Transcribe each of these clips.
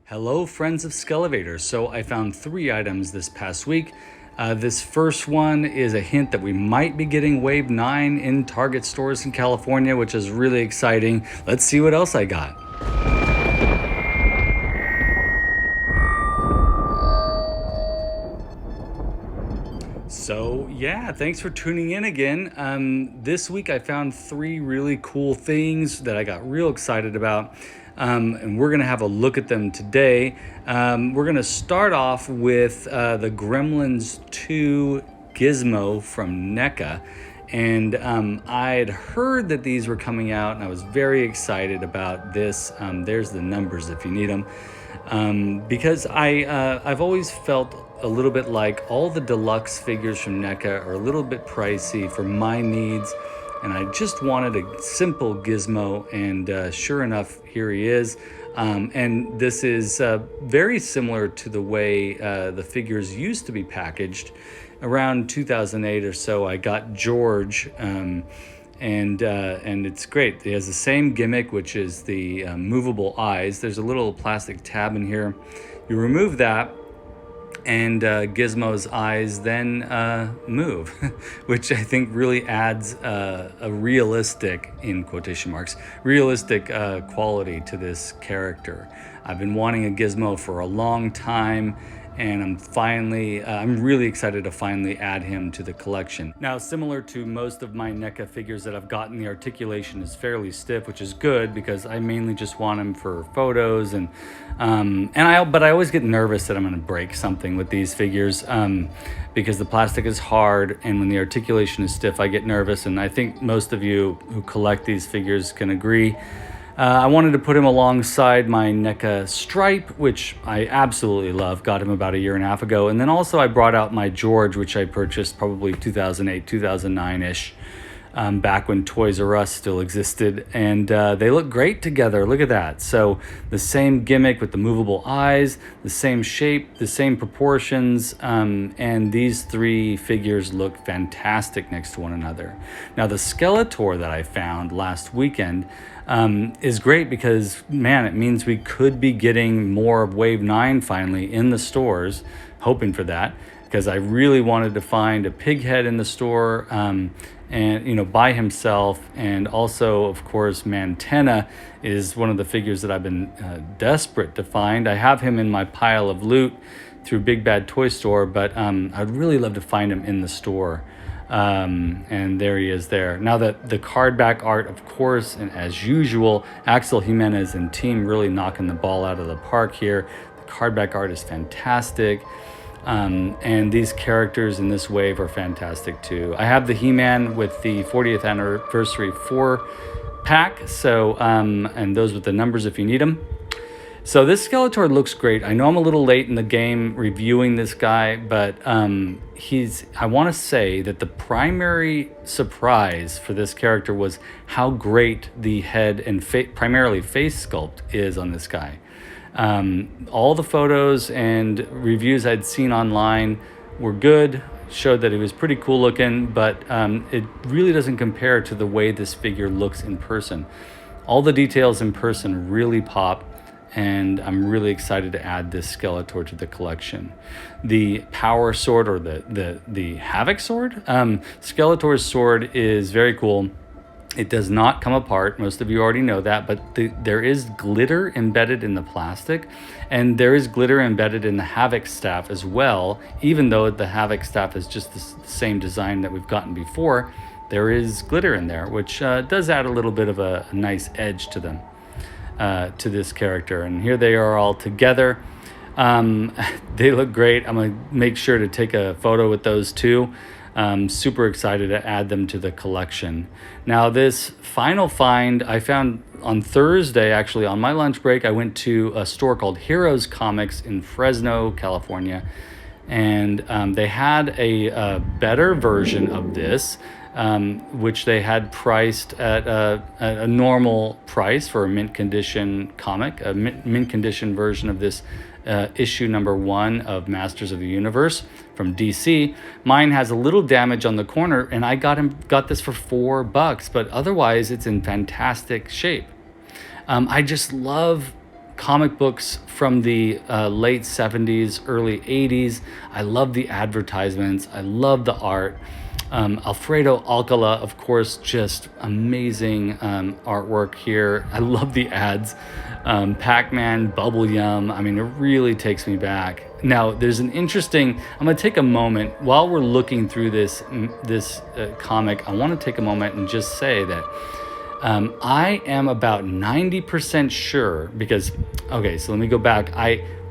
Hello, friends of Skeletor. So I found 3 items this past week. This first one is a hint that we might be getting Wave 9 in Target stores in California, which is really exciting. Let's see what else I got. So yeah, thanks for tuning in again. This week I found 3 really cool things that I got real excited about. And we're gonna have a look at them today. We're gonna start off with the Gremlins 2 Gizmo from NECA. And I had heard that these were coming out, and I was very excited about this. There's the numbers if you need them. Because I've always felt a little bit like all the deluxe figures from NECA are a little bit pricey for my needs, and I just wanted a simple Gizmo, and sure enough, here he is. And this is very similar to the way the figures used to be packaged. Around 2008 or so, I got George, and it's great. He has the same gimmick, which is the movable eyes. There's a little plastic tab in here. You remove that, and Gizmo's eyes then move, which I think really adds a realistic, in quotation marks, realistic quality to this character. I've been wanting a Gizmo for a long time, and I'm really excited to finally add him to the collection. Now, similar to most of my NECA figures that I've gotten, the articulation is fairly stiff, which is good because I mainly just want him for photos, but I always get nervous that I'm going to break something with these figures because the plastic is hard, and when the articulation is stiff, I get nervous, and I think most of you who collect these figures can agree. I wanted to put him alongside my NECA Stripe, which I absolutely love. Got him about a year and a half ago. And then also I brought out my George, which I purchased probably 2008, 2009-ish, back when Toys R Us still existed. And they look great together. Look at that. So the same gimmick with the movable eyes, the same shape, the same proportions, and these 3 figures look fantastic next to one another. Now, the Skeletor that I found last weekend is great because, man, it means we could be getting more of Wave 9 finally in the stores, hoping for that, because I really wanted to find a pig head in the store, and by himself. And also, of course, Mantenna is one of the figures that I've been desperate to find. I have him in my pile of loot through Big Bad Toy Store, but I'd really love to find him in the store. And there he is there. Now, that the card back art, of course, and as usual, Axel Jimenez and team really knocking the ball out of the park here. The card back art is fantastic. And these characters in this wave are fantastic too. I have the He-Man with the 40th anniversary 4-pack. So, and those with the numbers if you need them. So this Skeletor looks great. I know I'm a little late in the game reviewing this guy, but I want to say that the primary surprise for this character was how great the head and primarily face sculpt is on this guy. All the photos and reviews I'd seen online were good, showed that it was pretty cool looking, but it really doesn't compare to the way this figure looks in person. All the details in person really pop, and I'm really excited to add this Skeletor to the collection. The Power Sword, or the Havoc Sword? Skeletor's sword is very cool. It does not come apart. Most of you already know that, but there is glitter embedded in the plastic, and there is glitter embedded in the Havoc staff as well. Even though the Havoc staff is just the same design that we've gotten before, there is glitter in there, which does add a little bit of a nice edge to them. To this character, and here they are all together. They look great. I'm gonna make sure to take a photo with those two. Super excited to add them to the collection. Now, this final find I found on Thursday, actually on my lunch break. I went to a store called Heroes Comics in Fresno, California, and they had a better version of this, which they had priced at a normal price for a mint condition comic, a mint condition version of this issue number 1 of Masters of the Universe from DC. Mine has a little damage on the corner, and I got this for $4, but otherwise it's in fantastic shape. I just love comic books from the late 70s, early 80s. I love the advertisements. I love the art. Alfredo Alcala, of course, just amazing artwork here. I love the ads. Pac-Man, Bubble Yum. I mean, it really takes me back. Now, there's an interesting, I'm going to take a moment while we're looking through this comic. I want to take a moment and just say that I am about 90% sure because, okay, so let me go back.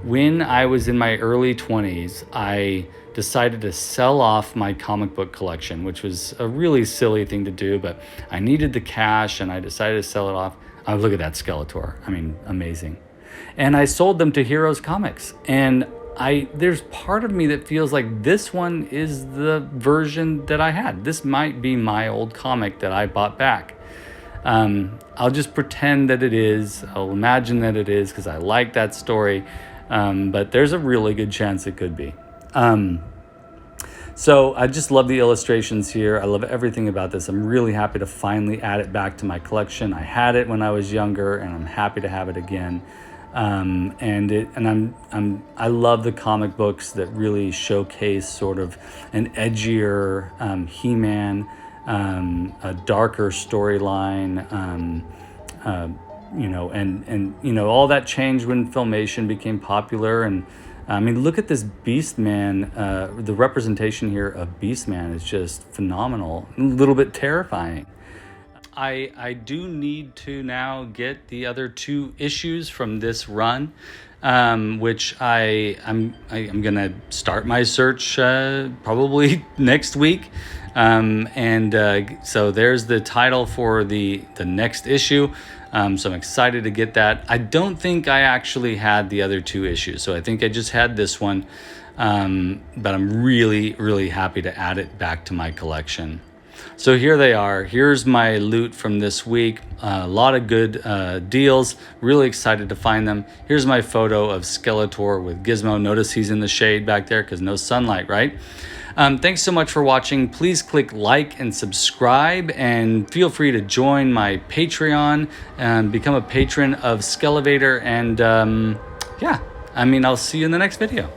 When I was in my early 20s, I decided to sell off my comic book collection, which was a really silly thing to do, but I needed the cash and I decided to sell it off. Oh, look at that Skeletor. I mean, amazing. And I sold them to Heroes Comics. And there's part of me that feels like this one is the version that I had. This might be my old comic that I bought back. I'll just pretend that it is. I'll imagine that it is because I like that story. But there's a really good chance it could be. So I just love the illustrations here. I love everything about this. I'm really happy to finally add it back to my collection. I had it when I was younger, and I'm happy to have it again. I love the comic books that really showcase sort of an edgier He-Man, a darker storyline. All that changed when Filmation became popular. And I mean, look at this Beastman. The representation here of Beastman is just phenomenal, a little bit terrifying. I do need to now get the other 2 issues from this run, which I'm gonna start my search probably next week. So there's the title for the next issue. So I'm excited to get that. I don't think I actually had the other 2 issues, so I think I just had this one. But I'm really, really happy to add it back to my collection. So here they are. Here's my loot from this week. A lot of good deals. Really excited to find them. Here's my photo of Skeletor with Gizmo. Notice he's in the shade back there because no sunlight, right? Thanks so much for watching. Please click like and subscribe, and feel free to join my Patreon and become a patron of Skelevator. And I'll see you in the next video.